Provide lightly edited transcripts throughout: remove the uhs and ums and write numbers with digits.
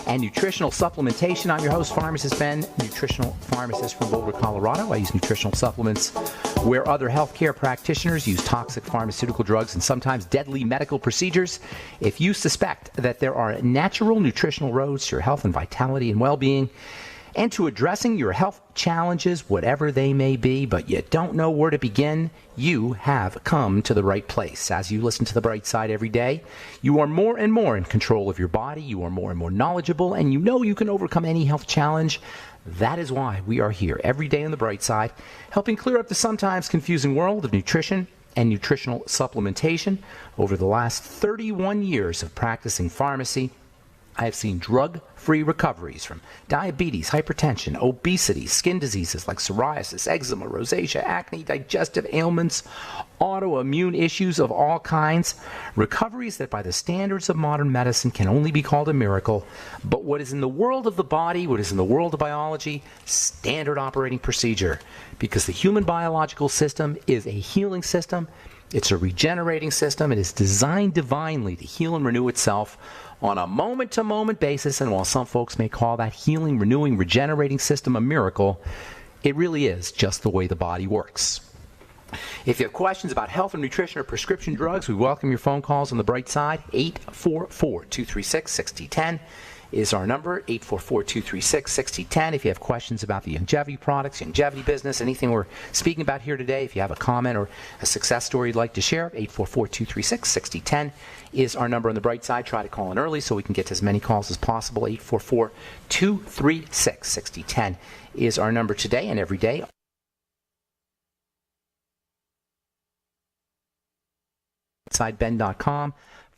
And nutritional supplementation. I'm your host, Pharmacist Ben, nutritional pharmacist from Boulder, Colorado. I use nutritional supplements where other healthcare practitioners use toxic pharmaceutical drugs and sometimes deadly medical procedures. If you suspect that there are natural nutritional roads to your health and vitality and well-being, and to addressing your health challenges, whatever they may be, but you don't know where to begin, you have come to the right place. As you listen to The Bright Side every day, you are more and more in control of your body, you are more and more knowledgeable, and you know you can overcome any health challenge. That is why we are here every day on The Bright Side, helping clear up the sometimes confusing world of nutrition and nutritional supplementation. Over the last 31 years of practicing pharmacy, I have seen drug-free recoveries from diabetes, hypertension, obesity, skin diseases like psoriasis, eczema, rosacea, acne, digestive ailments, autoimmune issues of all kinds. Recoveries that by the standards of modern medicine can only be called a miracle. But what is in the world of the body, what is in the world of biology, standard operating procedure. Because the human biological system is a healing system. It's a regenerating system. It is designed divinely to heal and renew itself on a moment-to-moment basis, and while some folks may call that healing, renewing, regenerating system a miracle, it really is just the way the body works. If you have questions about health or nutrition or prescription drugs, we welcome your phone calls on The Bright Side. 844-236-6010 is our number, 844-236-6010. If you have questions about the longevity products, longevity business, anything we're speaking about here today, if you have a comment or a success story you'd like to share, 844-236-6010 is our number on The Bright Side. Try to call in early so we can get to as many calls as possible. 844-236-6010 is our number today and every day. SideBen.com,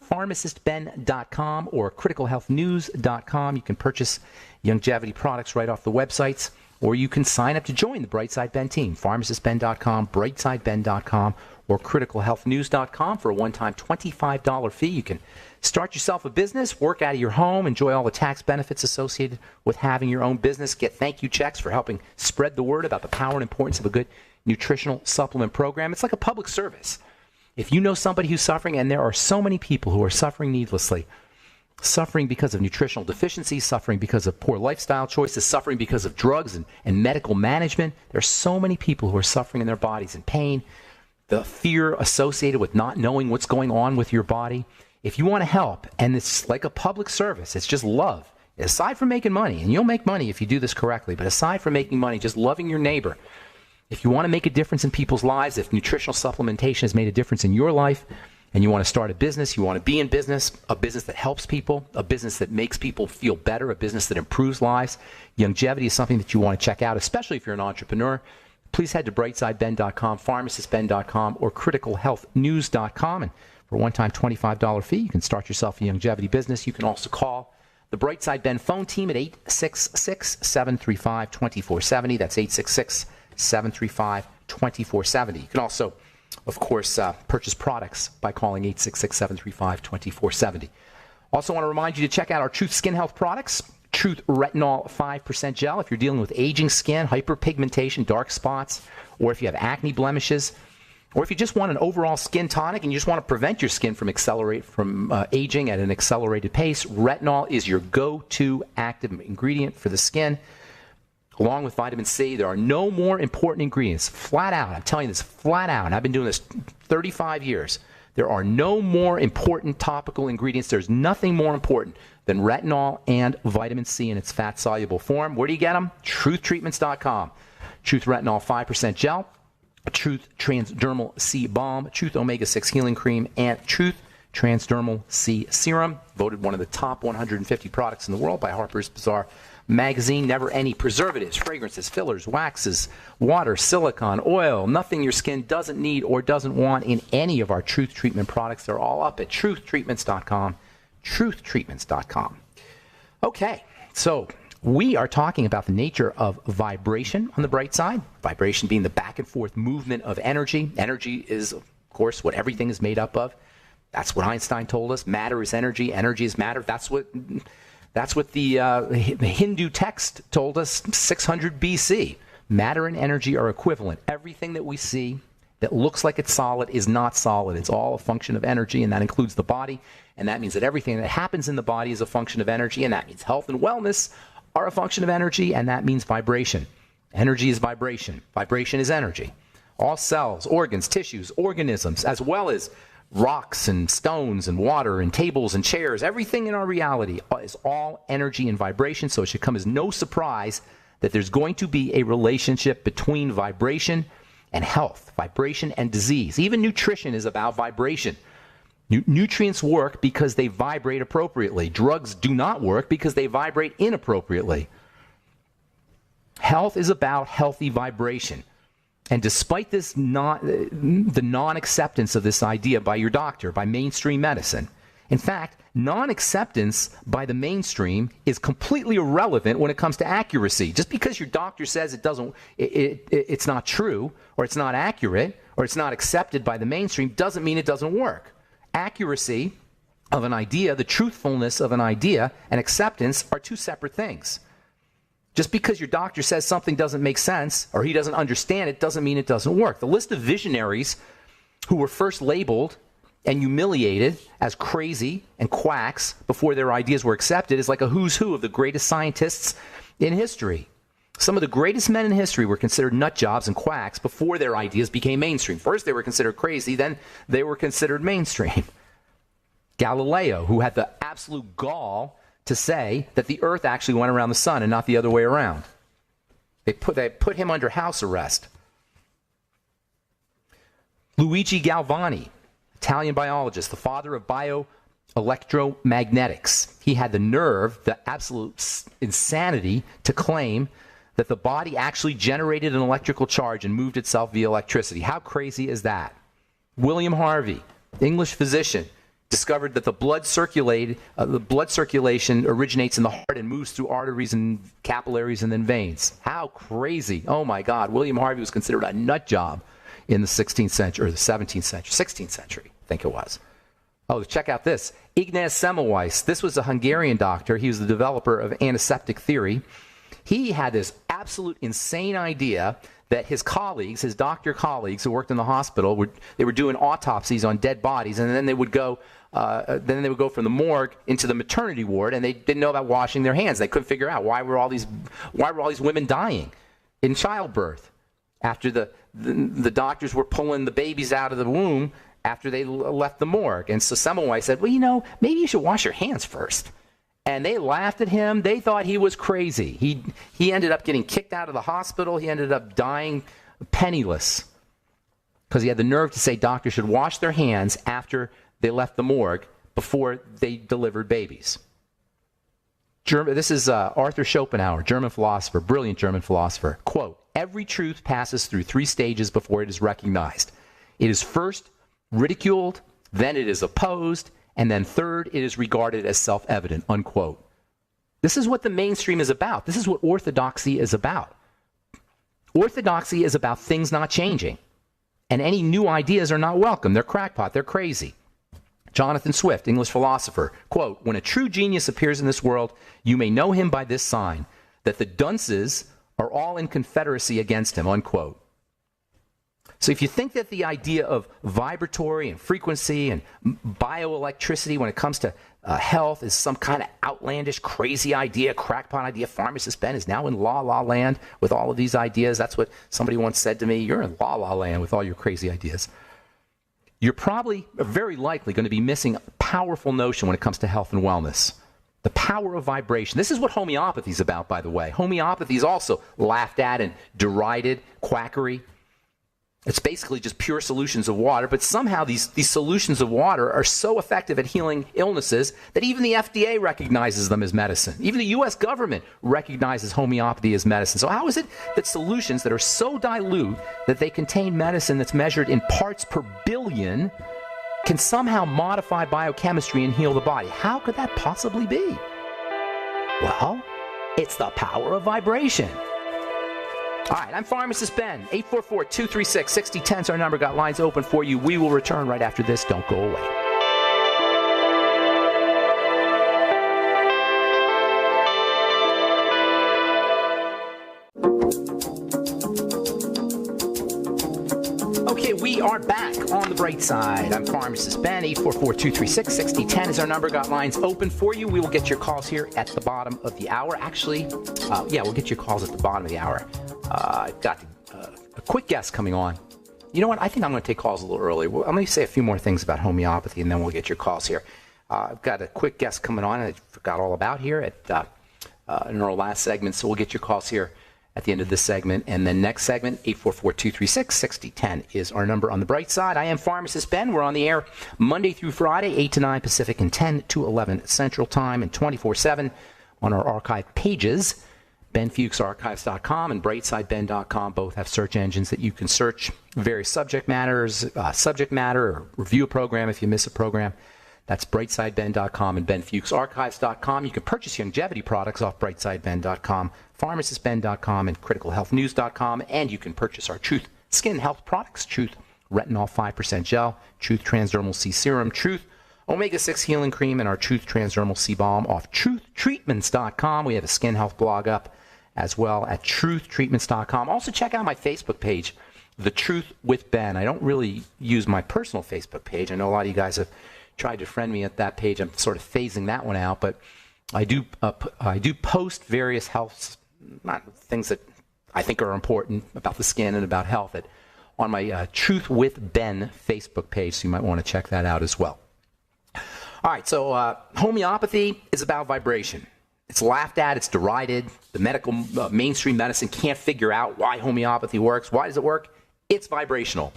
PharmacistBen.com, or CriticalHealthNews.com. You can purchase longevity products right off the websites, or you can sign up to join the Brightside Ben team, PharmacistBen.com, BrightsideBen.com, or CriticalHealthNews.com for a one-time $25 fee. You can start yourself a business, work out of your home, enjoy all the tax benefits associated with having your own business, get thank you checks for helping spread the word about the power and importance of a good nutritional supplement program. It's like a public service. If you know somebody who's suffering, and there are so many people who are suffering needlessly, suffering because of nutritional deficiencies, suffering because of poor lifestyle choices, suffering because of drugs and medical management, there are so many people who are suffering in their bodies in pain, the fear associated with not knowing what's going on with your body. If you want to help, and it's like a public service, it's just love. Aside from making money, and you'll make money if you do this correctly, but aside from making money, just loving your neighbor. If you want to make a difference in people's lives, if nutritional supplementation has made a difference in your life, and you want to start a business, you want to be in business, a business that helps people, a business that makes people feel better, a business that improves lives, longevity is something that you want to check out, especially if you're an entrepreneur. Please head to BrightsideBen.com, PharmacistBen.com, or CriticalHealthNews.com. And for a one-time $25 fee, you can start yourself a longevity business. You can also call the Brightside Ben phone team at 866-735-2470. That's 866-735-2470. You can also, of course, purchase products by calling 866-735-2470. Also want to remind you to check out our Truth Skin Health products. Truth Retinol 5% Gel. If you're dealing with aging skin, hyperpigmentation, dark spots, or if you have acne blemishes, or if you just want an overall skin tonic and you just want to prevent your skin from aging at an accelerated pace, retinol is your go-to active ingredient for the skin. Along with vitamin C, there are no more important ingredients. Flat out, I'm telling you this flat out, and I've been doing this 35 years. There are no more important topical ingredients. There's nothing more important than retinol and vitamin C in its fat-soluble form. Where do you get them? TruthTreatments.com. Truth Retinol 5% Gel, Truth Transdermal C Balm, Truth Omega-6 Healing Cream, and Truth Transdermal C Serum. Voted one of the top 150 products in the world by Harper's Bazaar magazine. Never any preservatives, fragrances, fillers, waxes, water, silicone, oil, nothing your skin doesn't need or doesn't want in any of our Truth Treatment products. They're all up at TruthTreatments.com. TruthTreatments.com. Okay, so we are talking about the nature of vibration on the bright side. Vibration being the back and forth movement of energy. Energy is, of course, what everything is made up of. That's what Einstein told us. Matter is energy. Energy is matter. That's what the Hindu text told us 600 BC. Matter and energy are equivalent. Everything that we see, that looks like it's solid is not solid. It's all a function of energy, and that includes the body. And that means that everything that happens in the body is a function of energy, and that means health and wellness are a function of energy, and that means vibration. Energy is vibration. Vibration is energy. All cells, organs, tissues, organisms, as well as rocks and stones and water and tables and chairs, everything in our reality is all energy and vibration, so it should come as no surprise that there's going to be a relationship between vibration and health, vibration and disease. Even nutrition is about vibration. Nutrients work because they vibrate appropriately. Drugs do not work because they vibrate inappropriately. Health is about healthy vibration. And despite this the non-acceptance of this idea by your doctor, by mainstream medicine, in fact, non-acceptance by the mainstream is completely irrelevant when it comes to accuracy. Just because your doctor says it's not true, or it's not accurate, or it's not accepted by the mainstream, doesn't mean it doesn't work. Accuracy of an idea, the truthfulness of an idea, and acceptance are two separate things. Just because your doctor says something doesn't make sense, or he doesn't understand it, doesn't mean it doesn't work. The list of visionaries who were first labeled and humiliated as crazy and quacks before their ideas were accepted is like a who's who of the greatest scientists in history. Some of the greatest men in history were considered nut jobs and quacks before their ideas became mainstream. First they were considered crazy, then they were considered mainstream. Galileo, who had the absolute gall to say that the earth actually went around the sun and not the other way around. They put him under house arrest. Luigi Galvani, Italian biologist, the father of bioelectromagnetics. He had the nerve, the absolute insanity, to claim that the body actually generated an electrical charge and moved itself via electricity. How crazy is that? William Harvey, English physician, discovered that the blood circulation originates in the heart and moves through arteries and capillaries and then veins. How crazy. Oh my God. William Harvey was considered a nut job in the 16th century, or the 17th century, 16th century, I think it was. Oh, check out this. Ignaz Semmelweis. This was a Hungarian doctor. He was the developer of antiseptic theory. He had this absolute insane idea that his colleagues, his doctor colleagues who worked in the hospital, they were doing autopsies on dead bodies, and then they would go from the morgue into the maternity ward, and they didn't know about washing their hands. They couldn't figure out why were all these women dying in childbirth after the doctors were pulling the babies out of the womb after they left the morgue. And so Semmelweis said, well, maybe you should wash your hands first. And they laughed at him. They thought he was crazy. He ended up getting kicked out of the hospital. He ended up dying penniless because he had the nerve to say doctors should wash their hands after they left the morgue before they delivered babies. This is Arthur Schopenhauer, German philosopher, brilliant German philosopher. Quote, every truth passes through three stages before it is recognized. It is first ridiculed, then it is opposed, and then third, it is regarded as self-evident, unquote. This is what the mainstream is about. This is what orthodoxy is about. Orthodoxy is about things not changing. And any new ideas are not welcome. They're crackpot. They're crazy. Jonathan Swift, English philosopher, quote, when a true genius appears in this world, you may know him by this sign, that the dunces are all in confederacy against him, unquote. So if you think that the idea of vibratory and frequency and bioelectricity when it comes to health is some kind of outlandish, crazy idea, crackpot idea, pharmacist Ben is now in la-la land with all of these ideas. That's what somebody once said to me. You're in la-la land with all your crazy ideas. You're probably, very likely, going to be missing a powerful notion when it comes to health and wellness. The power of vibration. This is what homeopathy is about, by the way. Homeopathy is also laughed at and derided, quackery. It's basically just pure solutions of water, but somehow these solutions of water are so effective at healing illnesses that even the FDA recognizes them as medicine. Even the U.S. government recognizes homeopathy as medicine. So how is it that solutions that are so dilute that they contain medicine that's measured in parts per billion can somehow modify biochemistry and heal the body? How could that possibly be? Well, it's the power of vibration. All right, I'm Pharmacist Ben. 844-236-6010 is our number. Got lines open for you. We will return right after this. Don't go away. Okay, we are back on the bright side. I'm Pharmacist Ben. 844-236-6010 is our number. Got lines open for you. We will get your calls here at the bottom of the hour. Actually, we'll get your calls at the bottom of the hour. I've got a quick guest coming on. You know what? I think I'm going to take calls a little early. I'm going to say a few more things about homeopathy, and then we'll get your calls here. I've got a quick guest coming on, and I forgot all about here in our last segment, so we'll get your calls here at the end of this segment. And then next segment, 844-236-6010 is our number on the bright side. I am Pharmacist Ben. We're on the air Monday through Friday, 8 to 9 Pacific and 10 to 11 Central Time, and 24/7 on our archive pages. BenFuchsArchives.com and BrightSideBen.com both have search engines that you can search various subject matter, or review a program if you miss a program. That's BrightSideBen.com and BenFuchsArchives.com. You can purchase longevity products off BrightSideBen.com, PharmacistBen.com, and CriticalHealthNews.com. And you can purchase our Truth Skin Health products, Truth Retinol 5% Gel, Truth Transdermal C Serum, Truth Omega-6 Healing Cream, and our Truth Transdermal C Balm off TruthTreatments.com. We have a skin health blog up as well at TruthTreatments.com. Also check out my Facebook page, The Truth with Ben. I don't really use my personal Facebook page. I know a lot of you guys have tried to friend me at that page. I'm sort of phasing that one out, but I do post various health things that I think are important about the skin and about health on my Truth with Ben Facebook page, so you might want to check that out as well. All right, so homeopathy is about vibration. It's laughed at, it's derided. The medical mainstream medicine can't figure out why homeopathy works. Why does it work? It's vibrational.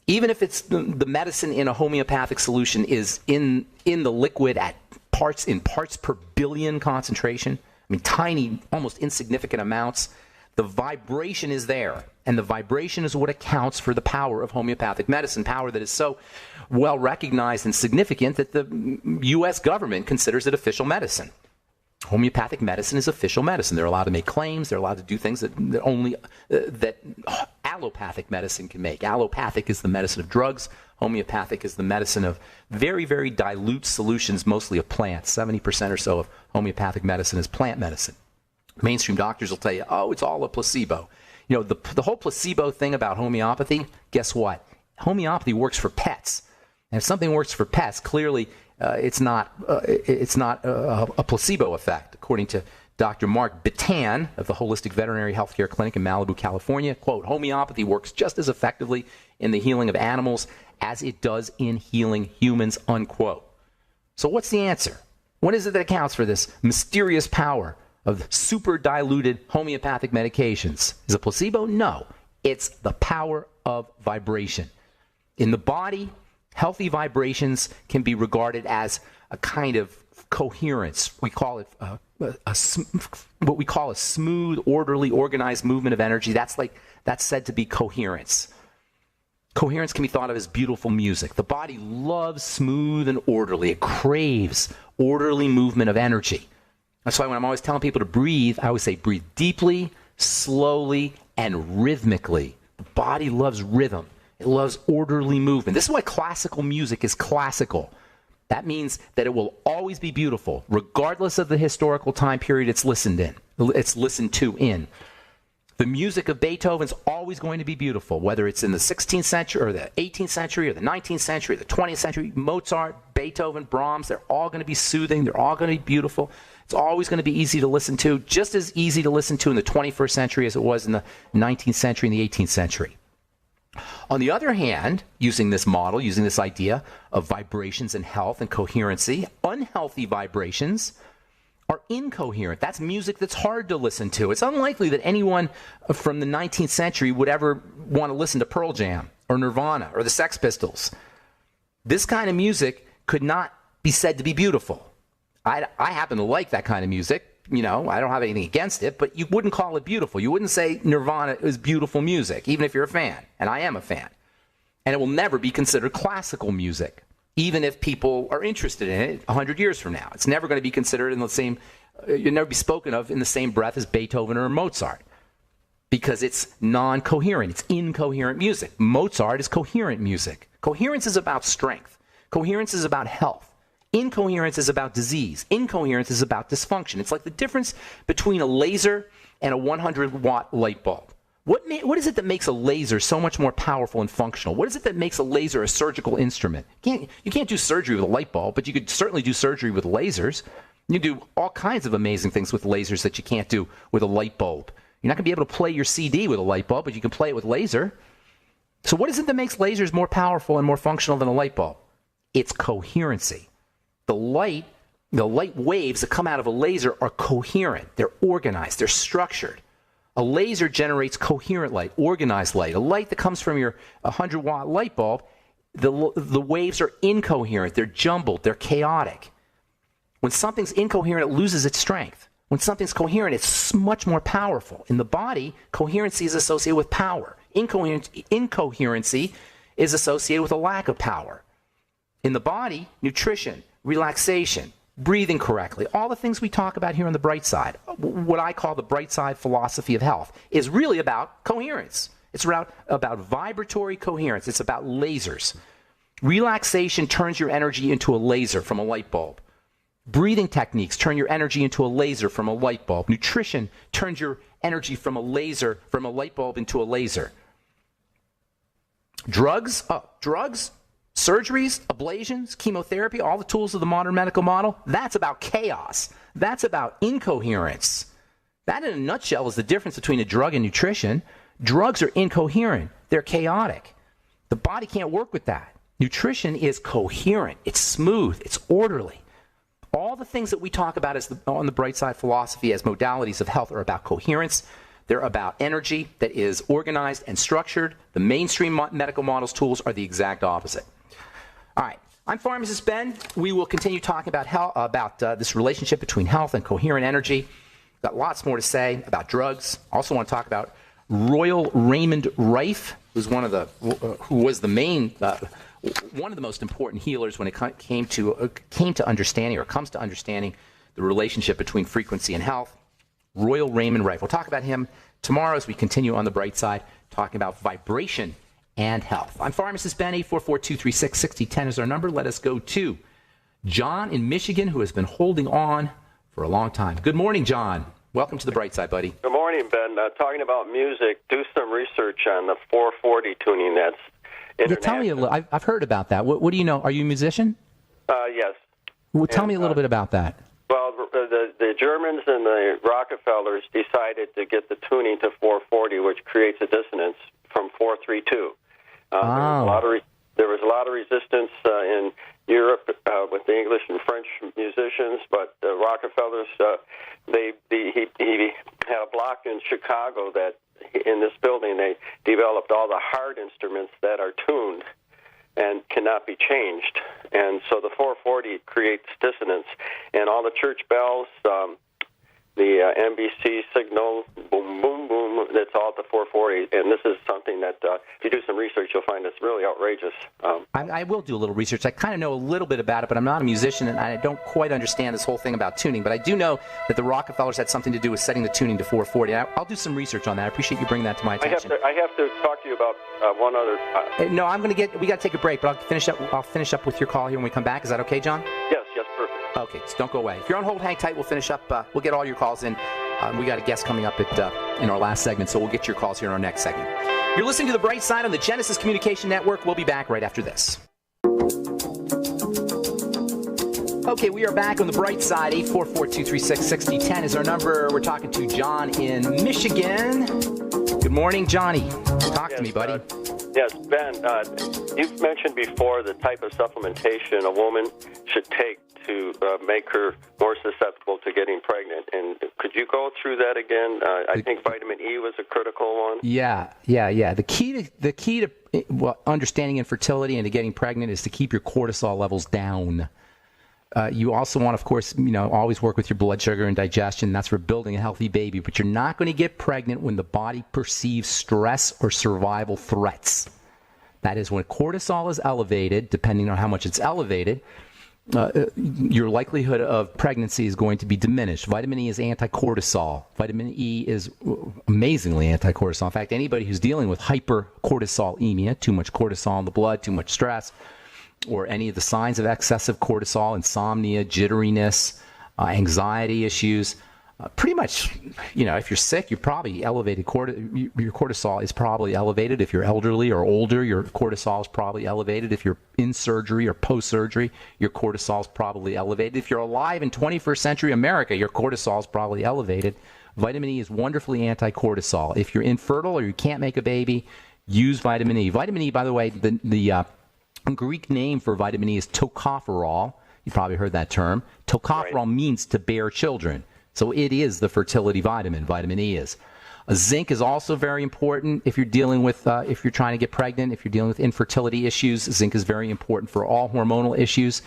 Even if it's the medicine in a homeopathic solution is in the liquid at parts per billion concentration, I mean tiny, almost insignificant amounts, the vibration is there. And the vibration is what accounts for the power of homeopathic medicine, power that is so well recognized and significant that the U.S. government considers it official medicine. Homeopathic medicine is official medicine. They're allowed to make claims. They're allowed to do things that only allopathic medicine can make. Allopathic is the medicine of drugs. Homeopathic is the medicine of very, very dilute solutions, mostly of plants. 70% or so of homeopathic medicine is plant medicine. Mainstream doctors will tell you, oh, it's all a placebo. You know, the whole placebo thing about homeopathy, guess what? Homeopathy works for pets. And if something works for pets, clearly it's not a placebo effect. According to Dr. Mark Bittan of the Holistic Veterinary Healthcare Clinic in Malibu, California, quote, homeopathy works just as effectively in the healing of animals as it does in healing humans, unquote. So what's the answer? What is it that accounts for this mysterious power of super diluted homeopathic medications? Is it placebo? No. It's the power of vibration. In the body, healthy vibrations can be regarded as a kind of coherence. We call it what we call a smooth, orderly, organized movement of energy. That's said to be coherence. Coherence can be thought of as beautiful music. The body loves smooth and orderly. It craves orderly movement of energy. That's why when I'm always telling people to breathe, I always say breathe deeply, slowly, and rhythmically. The body loves rhythm. It loves orderly movement. This is why classical music is classical. That means that it will always be beautiful, regardless of the historical time period it's listened to in. The music of Beethoven's always going to be beautiful, whether it's in the 16th century or the 18th century or the 19th century or the 20th century. Mozart, Beethoven, Brahms, they're all going to be soothing. They're all going to be beautiful. It's always going to be easy to listen to, just as easy to listen to in the 21st century as it was in the 19th century and the 18th century. On the other hand, using this model, using this idea of vibrations and health and coherency, unhealthy vibrations are incoherent. That's music that's hard to listen to. It's unlikely that anyone from the 19th century would ever want to listen to Pearl Jam or Nirvana or the Sex Pistols. This kind of music could not be said to be beautiful. I happen to like that kind of music. You know, I don't have anything against it, but you wouldn't call it beautiful. You wouldn't say Nirvana is beautiful music, even if you're a fan. And I am a fan. And it will never be considered classical music, even if people are interested in it 100 years from now. It's never going to be considered in the same, you'll never be spoken of in the same breath as Beethoven or Mozart, because it's non-coherent. It's incoherent music. Mozart is coherent music. Coherence is about strength. Coherence is about health. Incoherence is about disease. Incoherence is about dysfunction. It's like the difference between a laser and a 100-watt light bulb. What is it that makes a laser so much more powerful and functional? What is it that makes a laser a surgical instrument? You can't do surgery with a light bulb, but you could certainly do surgery with lasers. You can do all kinds of amazing things with lasers that you can't do with a light bulb. You're not going to be able to play your CD with a light bulb, but you can play it with laser. So what is it that makes lasers more powerful and more functional than a light bulb? It's coherency. The light waves that come out of a laser are coherent. They're organized. They're structured. A laser generates coherent light, organized light. A light that comes from your 100-watt light bulb, the waves are incoherent. They're jumbled. They're chaotic. When something's incoherent, it loses its strength. When something's coherent, it's much more powerful. In the body, coherency is associated with power. Incoherency is associated with a lack of power. In the body, nutrition, relaxation, breathing correctly, all the things we talk about here on the bright side, what I call the bright side philosophy of health, is really about coherence. It's about vibratory coherence. It's about lasers. Relaxation turns your energy into a laser from a light bulb. Breathing techniques turn your energy into a laser from a light bulb. Nutrition turns your energy from a light bulb into a laser. Drugs, surgeries, ablations, chemotherapy, all the tools of the modern medical model, that's about chaos. That's about incoherence. That, in a nutshell, is the difference between a drug and nutrition. Drugs are incoherent. They're chaotic. The body can't work with that. Nutrition is coherent. It's smooth. It's orderly. All the things that we talk about on the bright side philosophy as modalities of health are about coherence. They're about energy that is organized and structured. The mainstream medical models tools are the exact opposite. All right, I'm Pharmacist Ben. We will continue talking about this relationship between health and coherent energy. Got lots more to say about drugs. Also want to talk about Royal Raymond Rife, who was the main one of the most important healers when it comes to understanding the relationship between frequency and health. Royal Raymond Rife. We'll talk about him tomorrow as we continue on the bright side, talking about vibration and health. I'm Pharmacist Ben. 844-236-6010 is our number. Let us go to John in Michigan, who has been holding on for a long time. Good morning, John. Welcome to the bright side, buddy. Good morning, Ben. Talking about music, do some research on the 440 tuning. That's international. Tell me a little. I've heard about that. What do you know? Are you a musician? Yes. Well, tell me a little bit about that. Well, the Germans and the Rockefellers decided to get the tuning to 440, which creates a dissonance from 432. There was a lot of resistance in Europe with the English and French musicians, but the Rockefellers, he had a block in Chicago that in this building they developed all the hard instruments that are tuned and cannot be changed. And so the 440 creates dissonance. And all the church bells, the NBC signal, boom, boom, boom, that's all at the 440. And this is something that, if you do some research, you'll find it's really outrageous. I will do a little research. I kind of know a little bit about it, but I'm not a musician, and I don't quite understand this whole thing about tuning. But I do know that the Rockefellers had something to do with setting the tuning to 440. I'll do some research on that. I appreciate you bringing that to my attention. I have to talk to you about one other... No, we got to take a break, but I'll finish up with your call here when we come back. Is that okay, John? Yes, perfect. Okay, so don't go away. If you're on hold, hang tight. We'll finish up. We'll get all your calls in. We got a guest coming up in our last segment, so we'll get your calls here in our next segment. You're listening to The Bright Side on the Genesis Communication Network. We'll be back right after this. Okay, we are back on The Bright Side. 844-236-6010 is our number. We're talking to John in Michigan. Good morning, Johnny. Talk to me, buddy. Yes, Ben, you've mentioned before the type of supplementation a woman should take to make her more susceptible to getting pregnant. And could you go through that again? I think vitamin E was a critical one. Yeah. The key to understanding infertility and to getting pregnant is to keep your cortisol levels down. You also want, of course, always work with your blood sugar and digestion. That's for building a healthy baby. But you're not going to get pregnant when the body perceives stress or survival threats. That is when cortisol is elevated, depending on how much it's elevated, your likelihood of pregnancy is going to be diminished. Vitamin E is anti-cortisol. Vitamin E is amazingly anti-cortisol. In fact, anybody who's dealing with hypercortisolemia, too much cortisol in the blood, too much stress, or any of the signs of excessive cortisol, insomnia, jitteriness, anxiety issues, Pretty much, if you're sick, you're probably elevated. Your cortisol is probably elevated. If you're elderly or older, your cortisol is probably elevated. If you're in surgery or post-surgery, your cortisol is probably elevated. If you're alive in 21st century America, your cortisol is probably elevated. Vitamin E is wonderfully anti-cortisol. If you're infertile or you can't make a baby, use vitamin E. Vitamin E, by the way, the Greek name for vitamin E is tocopherol. You probably heard that term. Tocopherol means to bear children. So it is the fertility vitamin. Vitamin E is. Zinc is also very important if you're dealing with, if you're trying to get pregnant, if you're dealing with infertility issues. Zinc is very important for all hormonal issues.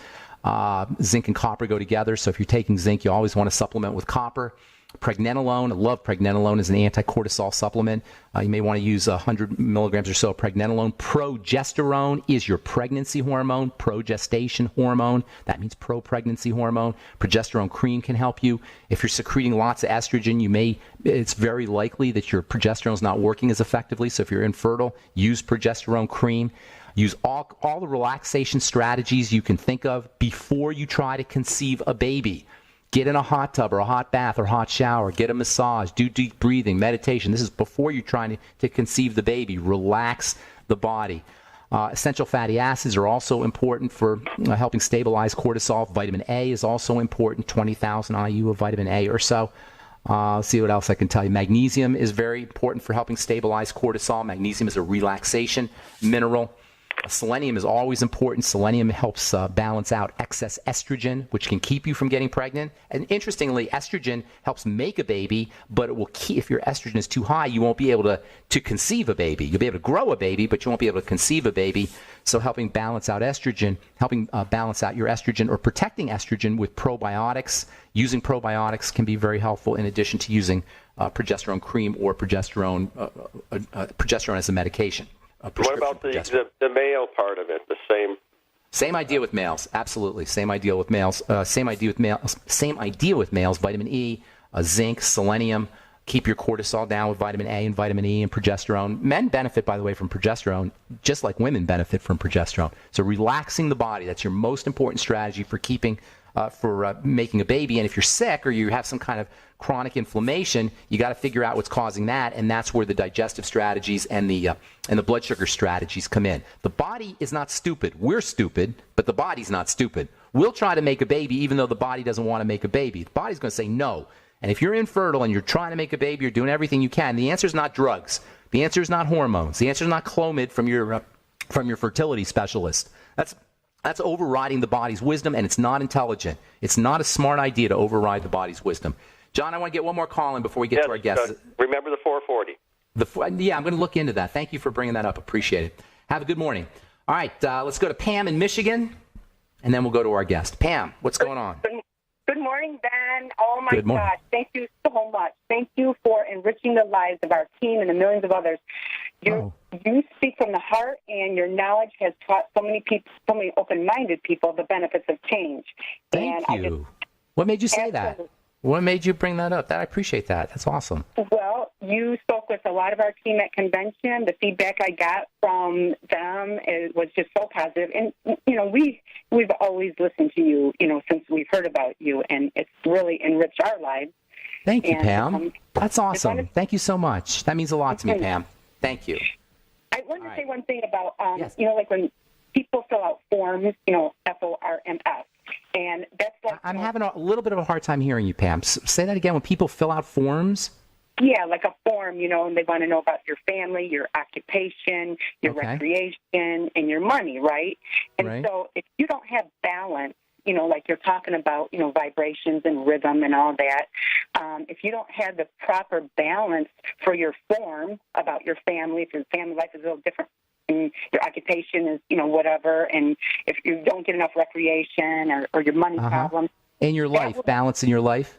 Zinc and copper go together. So if you're taking zinc, you always want to supplement with copper. Pregnenolone, I love pregnenolone as an anti-cortisol supplement. You may want to use 100 milligrams or so of pregnenolone. Progesterone is your pregnancy hormone, progestation hormone. That means pro-pregnancy hormone. Progesterone cream can help you. If you're secreting lots of estrogen, it's very likely that your progesterone is not working as effectively. So if you're infertile, use progesterone cream. Use all the relaxation strategies you can think of before you try to conceive a baby. Get in a hot tub or a hot bath or hot shower. Get a massage. Do deep breathing, meditation. This is before you're trying to conceive the baby. Relax the body. Essential fatty acids are also important for helping stabilize cortisol. Vitamin A is also important, 20,000 IU of vitamin A or so. Let's see what else I can tell you. Magnesium is very important for helping stabilize cortisol. Magnesium is a relaxation mineral. Selenium is always important. Selenium helps balance out excess estrogen, which can keep you from getting pregnant. And interestingly, estrogen helps make a baby, but it will keep, if your estrogen is too high, you won't be able to conceive a baby. You'll be able to grow a baby, but you won't be able to conceive a baby. So helping balance out estrogen, helping balance out your estrogen or protecting estrogen with probiotics. Using probiotics can be very helpful in addition to using progesterone cream or progesterone as a medication. What about the male part of it? The same? Same idea with males. Absolutely, same idea with males. Same idea with males. Vitamin E, zinc, selenium. Keep your cortisol down with vitamin A and vitamin E and progesterone. Men benefit, by the way, from progesterone, just like women benefit from progesterone. So relaxing the body, that's your most important strategy for making a baby. And if you're sick or you have some kind of chronic inflammation, you got to figure out what's causing that, and that's where the digestive strategies and the blood sugar strategies come in. The body is not stupid. We're stupid, but the body's not stupid. We'll try to make a baby even though the body doesn't want to make a baby. The body's going to say no. And if you're infertile and you're trying to make a baby, you're doing everything you can. The answer is not drugs. The answer is not hormones. The answer is not Clomid from your fertility specialist. That's overriding the body's wisdom, and it's not intelligent. It's not a smart idea to override the body's wisdom. John, I want to get one more call in before we get to our guests. Remember the 440. Yeah, I'm going to look into that. Thank you for bringing that up. Appreciate it. Have a good morning. All right, let's go to Pam in Michigan, and then we'll go to our guest. Pam, what's going on? Good morning, Ben. Oh, my gosh. Thank you so much. Thank you for enriching the lives of our team and the millions of others. You speak from the heart, and your knowledge has taught so many people, so many open-minded people, the benefits of change. Thank you. What made you say that? What made you bring that up? I appreciate that. That's awesome. Well, you spoke with a lot of our team at convention. The feedback I got from them was just so positive. And, we've always listened to you, since we've heard about you, and it's really enriched our lives. Thank you, Pam. That's awesome. Thank you so much. That means a lot to me, Pam. Thank you. I wanted to say one thing about, like when people fill out forms, FORMS. And that's like, I'm having a little bit of a hard time hearing you, Pam. Say that again. When people fill out forms? Yeah, like a form, and they want to know about your family, your occupation, your recreation, and your money, right? And so if you don't have balance, like you're talking about, vibrations and rhythm and all that, if you don't have the proper balance for your form about your family, if your family life is a little different, and your occupation is, whatever, and if you don't get enough recreation or your money problems. In your life, balance in your life?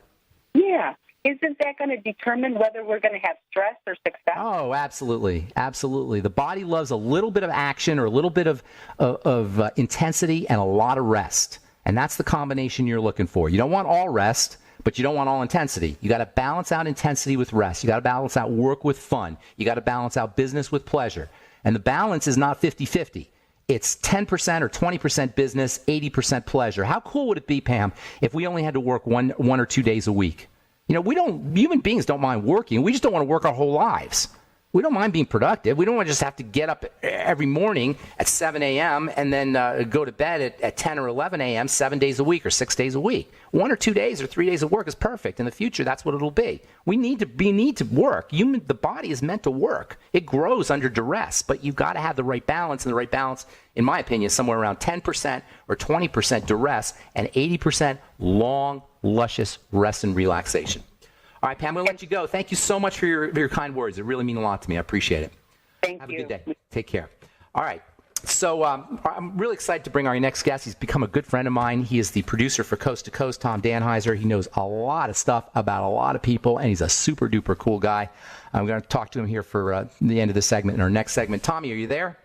Yeah. Isn't that going to determine whether we're going to have stress or success? Oh, absolutely. Absolutely. The body loves a little bit of action or a little bit of intensity and a lot of rest. And that's the combination you're looking for. You don't want all rest, but you don't want all intensity. You got to balance out intensity with rest. You got to balance out work with fun. You got to balance out business with pleasure. And the balance is not 50-50. It's 10% or 20% business, 80% pleasure. How cool would it be, Pam, if we only had to work one or 2 days a week? human beings don't mind working. We just don't want to work our whole lives. We don't mind being productive. We don't want to just have to get up every morning at 7 a.m. and then go to bed at 10 or 11 a.m. 7 days a week or 6 days a week. 1 or 2 days or 3 days of work is perfect. In the future, that's what it'll be. We need to work. The body is meant to work. It grows under duress, but you've got to have the right balance, and the right balance, in my opinion, is somewhere around 10% or 20% duress and 80% long, luscious rest and relaxation. All right, Pam, I'm going to let you go. Thank you so much for your kind words. It really mean a lot to me. I appreciate it. Thank you. Have a good day. Take care. All right. So I'm really excited to bring our next guest. He's become a good friend of mine. He is the producer for Coast to Coast, Tom Danheiser. He knows a lot of stuff about a lot of people, and he's a super-duper cool guy. I'm going to talk to him here for the end of the segment. In our next segment, Tommy, are you there?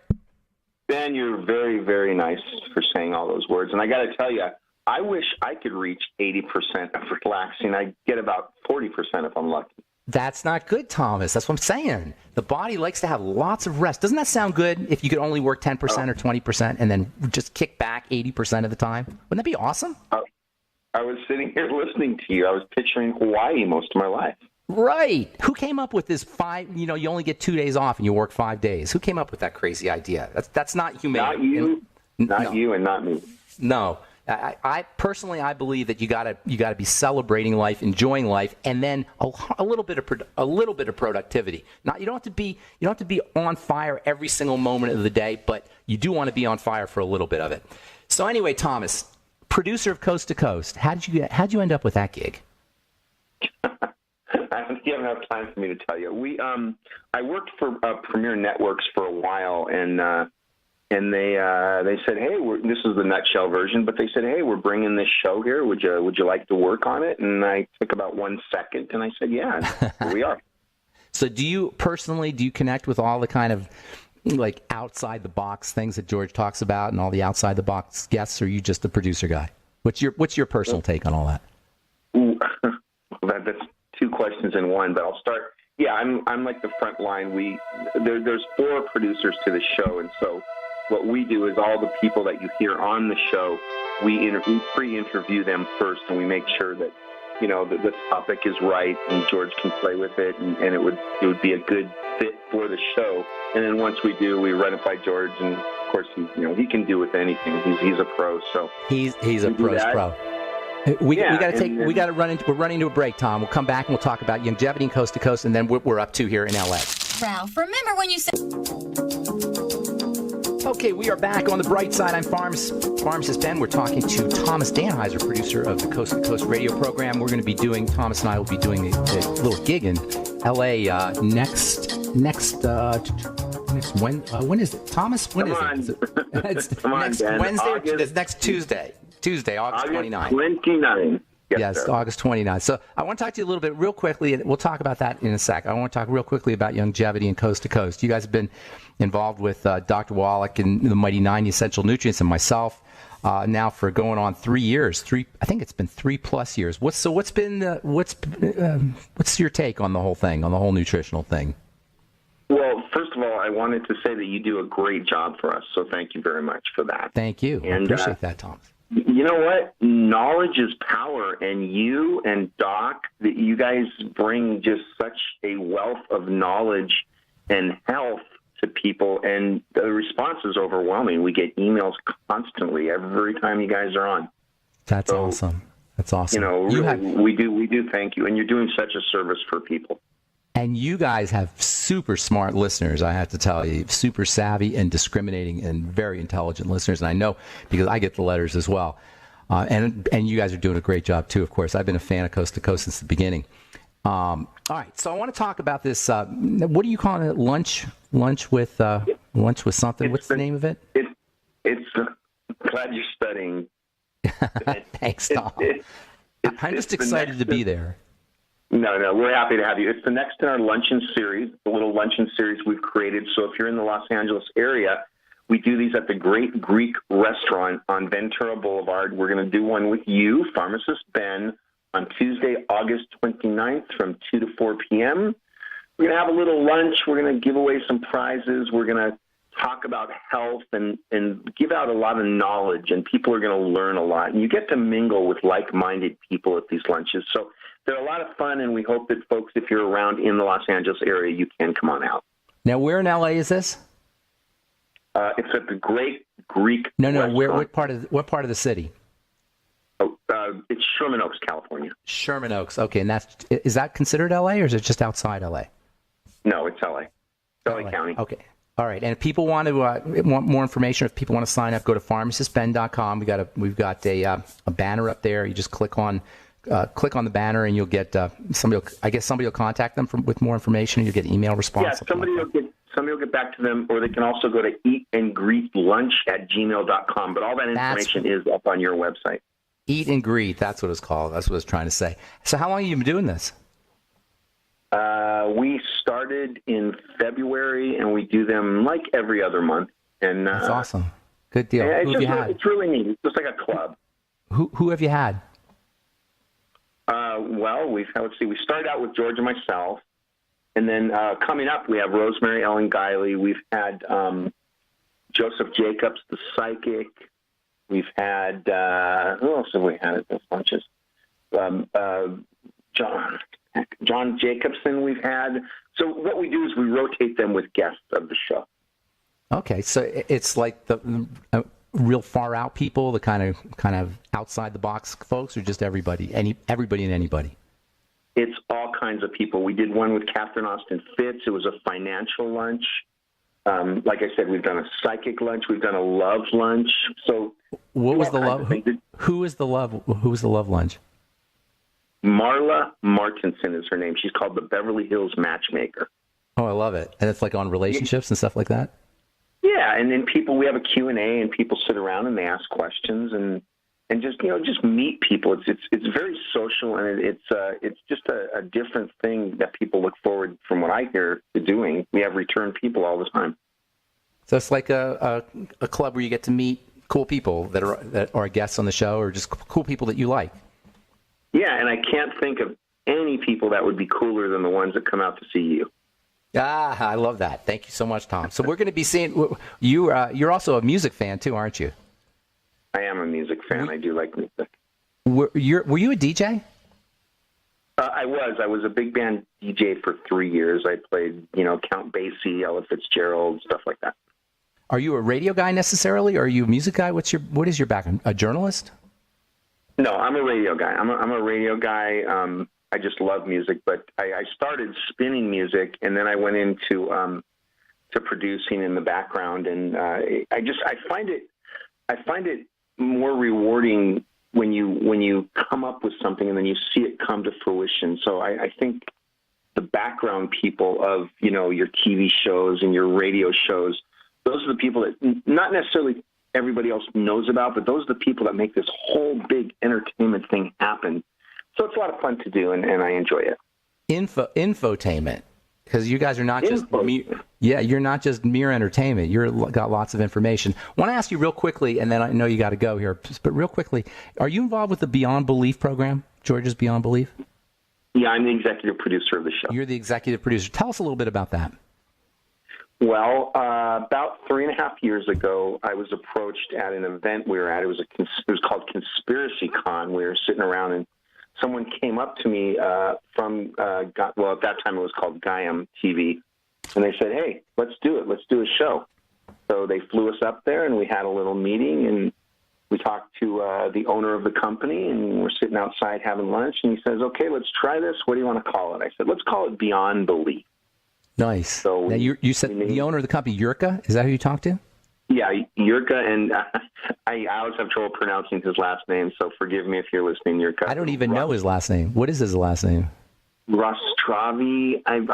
Ben, you're very, very nice for saying all those words. And I got to tell you, I wish I could reach 80% of relaxing. I get about 40% if I'm lucky. That's not good, Thomas. That's what I'm saying. The body likes to have lots of rest. Doesn't that sound good if you could only work 10% or 20% and then just kick back 80% of the time? Wouldn't that be awesome? I was sitting here listening to you. I was picturing Hawaii most of my life. Right. Who came up with this you only get 2 days off and you work 5 days? Who came up with that crazy idea? That's not humane. Not you, you, and not me. No. I personally, I believe that you gotta be celebrating life, enjoying life, and then a little bit of productivity. You don't have to be on fire every single moment of the day, but you do want to be on fire for a little bit of it. So anyway, Thomas, producer of Coast to Coast, how'd you end up with that gig? I don't have enough time for me to tell you. I worked for Premier Networks for a while, and they said, hey, this is the nutshell version, but they said, hey, we're bringing this show here. Would you like to work on it? And I took about 1 second, and I said, yeah, here we are. So do you connect with all the kind of like outside the box things that George talks about and all the outside the box guests, or are you just the producer guy? What's your personal take on all that? That's 2 questions in one, but I'll start. Yeah, I'm like the front line. There's 4 producers to the show, and so what we do is all the people that you hear on the show, we pre-interview them first, and we make sure that that the topic is right and George can play with it, and it would be a good fit for the show. And then once we do, we run it by George, and of course he can do with anything. He's a pro, so he's a pro's pro. We're running into a break, Tom. We'll come back and we'll talk about longevity and Coast to Coast, and then we're up to here in LA. Ralph, remember when you said... Okay, we are back on the bright side. I'm Pharmacist Ben. We're talking to Thomas Danheiser, producer of the Coast to Coast radio program. We're going to be Thomas and I will be doing a little gig in LA next when is it? Thomas, when is it? It's next Wednesday. It's next Tuesday, August 29th. 29. Yes, August 29th. So I want to talk to you a little bit real quickly, and we'll talk about that in a sec. I want to talk real quickly about longevity and Coast to Coast. You guys have been involved with Dr. Wallach and the Mighty 9 Essential Nutrients and myself now for going on 3 years. I think it's been 3+ years. What's your take on the whole thing, on the whole nutritional thing? Well, first of all, I wanted to say that you do a great job for us, so thank you very much for that. Thank you. I appreciate that, Thomas. You know what? Knowledge is power, and you and Doc, you guys bring just such a wealth of knowledge and health to people, and the response is overwhelming. We get emails constantly every time you guys are on. That's awesome. That's awesome. We do thank you, and you're doing such a service for people. And you guys have super smart listeners, I have to tell you, super savvy and discriminating and very intelligent listeners. And I know because I get the letters as well. And you guys are doing a great job, too, of course. I've been a fan of Coast to Coast since the beginning. All right. So I want to talk about this. What do you call it? Lunch with something. What's the name of it? It's glad you're studying. Thanks, Tom. I'm just excited to be there. No, we're happy to have you. It's the next in our luncheon series, the little luncheon series we've created. So if you're in the Los Angeles area, we do these at the Great Greek Restaurant on Ventura Boulevard. We're going to do one with you, Pharmacist Ben, on Tuesday, August 29th from 2 to 4 p.m. We're going to have a little lunch. We're going to give away some prizes. We're going to talk about health and give out a lot of knowledge, and people are going to learn a lot. And you get to mingle with like-minded people at these lunches. So they're a lot of fun, and we hope that folks, if you're around in the Los Angeles area, you can come on out. Now, where in LA is this? It's at the Great Greek No. What part of the city? Oh, it's Sherman Oaks, California. Sherman Oaks. Okay, and is that considered LA, or is it just outside LA? No, it's LA. LA County. Okay. All right. And if people want more information, if people want to sign up, go to pharmacistben.com. We've got a banner up there. You just click on the banner, and you'll get somebody will contact them with more information, and you'll get email response. Yeah, somebody will get back to them, or they can also go to eatandgreetlunch@gmail.com. But all that information is up on your website. Eat and Greet. That's what it's called. That's what I was trying to say. So how long have you been doing this? We started in February, and we do them like every other month. And that's awesome. Good deal. Yeah, who have you had? It's really neat. It's just like a club. Who have you had? Well, let's see. We started out with George and myself, and then coming up, we have Rosemary Ellen Guiley. We've had Joseph Jacobs, the psychic. We've had who else have we had at those lunches? John Jacobson. We've had. So what we do is we rotate them with guests of the show. Okay, so it's like the real far out people, the kind of outside the box folks, or just everybody and anybody? It's all kinds of people. We did one with Catherine Austin Fitz. It was a financial lunch. Like I said, we've done a psychic lunch. We've done a love lunch. So what was the love? Who was the love? Who was the love lunch? Marla Martinson is her name. She's called the Beverly Hills Matchmaker. Oh, I love it. And it's like on relationships and stuff like that? Yeah, and then we have a Q&A, and people sit around and they ask questions and just meet people. It's very social, and it's just a different thing that people look forward, from what I hear, to doing. We have return people all the time. So it's like a club where you get to meet cool people that are guests on the show, or just cool people that you like. Yeah, and I can't think of any people that would be cooler than the ones that come out to see you. I love that. Thank you so much, Tom. So we're going to be seeing you. You're also a music fan too, aren't you? I am a music fan. I do like music. Were you a DJ? I was a big band DJ for 3 years. I played, Count Basie, Ella Fitzgerald, stuff like that. Are you a radio guy necessarily, or are you a music guy? What is your background? A journalist? No, I'm a radio guy. I'm a radio guy. I just love music, but I started spinning music, and then I went into to producing in the background, and I find it more rewarding when you come up with something and then you see it come to fruition. So I think the background people of your TV shows and your radio shows, those are the people that not necessarily everybody else knows about, but those are the people that make this whole big entertainment thing happen. So it's a lot of fun to do, and I enjoy it. Infotainment, because you guys are not you're not just mere entertainment. You've got lots of information. I want to ask you real quickly, and then I know you got to go here, but real quickly, are you involved with the Beyond Belief program, George's Beyond Belief? Yeah, I'm the executive producer of the show. You're the executive producer. Tell us a little bit about that. Well, about 3.5 years ago, I was approached at an event we were at. It was called Conspiracy Con. We were sitting around, and someone came up to me from at that time it was called Gaiam TV, and they said, "Hey, let's do it. Let's do a show." So they flew us up there, and we had a little meeting, and we talked to the owner of the company, and we're sitting outside having lunch, and he says, "Okay, let's try this. What do you want to call it?" I said, "Let's call it Beyond Belief." Nice. So now you said the owner of the company, Yurka? Is that who you talked to? Yeah, Yurka, and I always have trouble pronouncing his last name, so forgive me if you're listening, Yurka. I don't even know his last name. What is his last name? Rostravi. I'm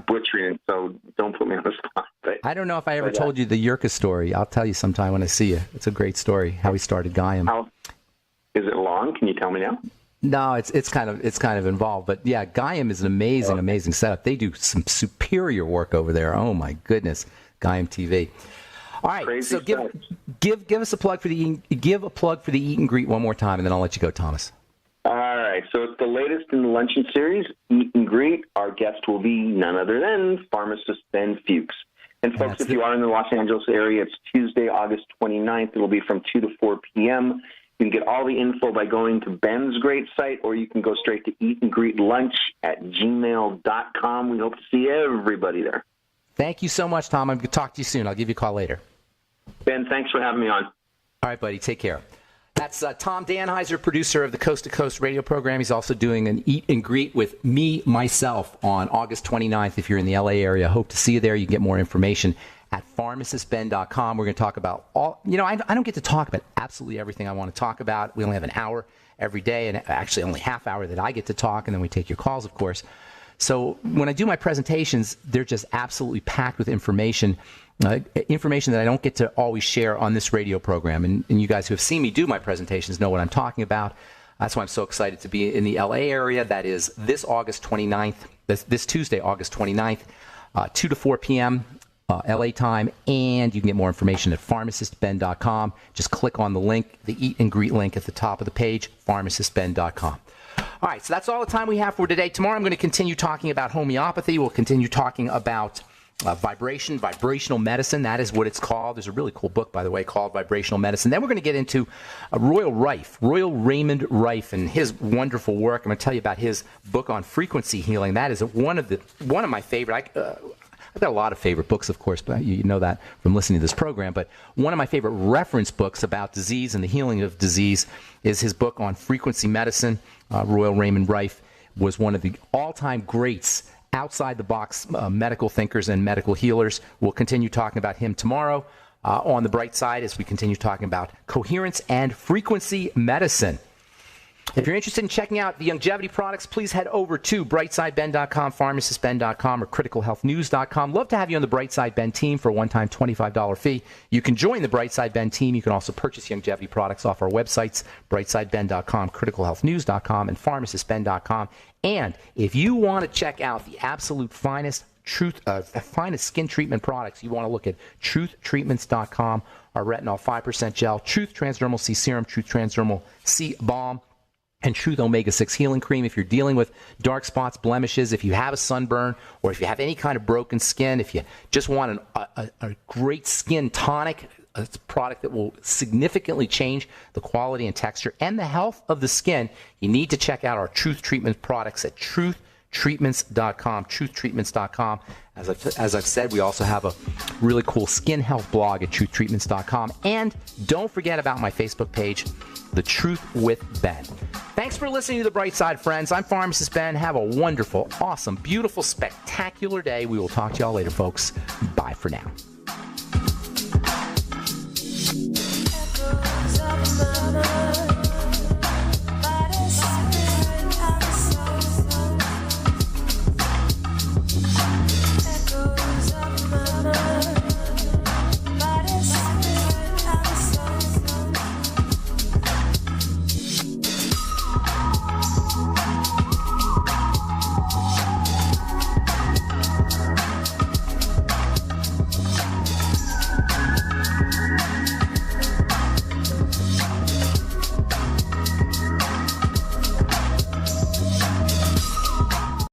butchering it, so don't put me on the spot. But I don't know if I ever told you the Yurka story. I'll tell you sometime when I see you. It's a great story, how he started Gaiam. Is it long? Can you tell me now? No, it's kind of involved, but yeah, Gaiam is an amazing setup. They do some superior work over there. Oh my goodness, Gaiam TV. All right, crazy so give us a plug for the Eat and Greet one more time, and then I'll let you go, Thomas. All right, so it's the latest in the luncheon series, Eat and Greet. Our guest will be none other than pharmacist Ben Fuchs. And folks, if you are in the Los Angeles area, it's Tuesday, August 29th. It'll be from 2 to 4 p.m. You can get all the info by going to Ben's great site, or you can go straight to eatandgreetlunch@gmail.com. We hope to see everybody there. Thank you so much, Tom. I'm going to talk to you soon. I'll give you a call later. Ben, thanks for having me on. All right, buddy. Take care. That's Tom Danheiser, producer of the Coast to Coast radio program. He's also doing an Eat and Greet with myself on August 29th. If you're in the LA area, hope to see you there. You can get more information at pharmacistben.com. We're going to talk about all, I don't get to talk about absolutely everything I want to talk about. We only have an hour every day, and actually only half hour that I get to talk, and then we take your calls, of course. So when I do my presentations, they're just absolutely packed with information that I don't get to always share on this radio program. And you guys who have seen me do my presentations know what I'm talking about. That's why I'm so excited to be in the LA area. That is this August 29th, this Tuesday, August 29th, 2 to 4 p.m. LA time. And you can get more information at pharmacistben.com. Just click on the link, the Eat and Greet link at the top of the page, pharmacistben.com. All right, so that's all the time we have for today. Tomorrow I'm going to continue talking about homeopathy. We'll continue talking about vibrational medicine. That is what it's called. There's a really cool book, by the way, called Vibrational Medicine. Then we're going to get into Royal Raymond Rife, and his wonderful work. I'm going to tell you about his book on frequency healing. That is one of my favorite. I've got a lot of favorite books, of course, but you know that from listening to this program. But one of my favorite reference books about disease and the healing of disease is his book on frequency medicine. Royal Raymond Rife was one of the all-time greats, outside-the-box medical thinkers and medical healers. We'll continue talking about him tomorrow on the bright side as we continue talking about coherence and frequency medicine. If you're interested in checking out the longevity products, please head over to brightsideben.com, pharmacistben.com, or criticalhealthnews.com. Love to have you on the Brightside Ben team for a one-time $25 fee. You can join the Brightside Ben team. You can also purchase longevity products off our websites, brightsideben.com, criticalhealthnews.com, and pharmacistben.com. And if you want to check out the absolute finest finest skin treatment products, you want to look at truthtreatments.com, our retinol 5% gel, Truth Transdermal C Serum, Truth Transdermal C Balm, and Truth Omega-6 Healing Cream. If you're dealing with dark spots, blemishes, if you have a sunburn, or if you have any kind of broken skin, if you just want a great skin tonic, a product that will significantly change the quality and texture and the health of the skin, you need to check out our Truth Treatment products at truthtreatments.com, truthtreatments.com. As I've said, we also have a really cool skin health blog at truthtreatments.com. And don't forget about my Facebook page, The Truth with Ben. Thanks for listening to The Bright Side, friends. I'm Pharmacist Ben. Have a wonderful, awesome, beautiful, spectacular day. We will talk to y'all later, folks. Bye for now. Echoes of a murmur.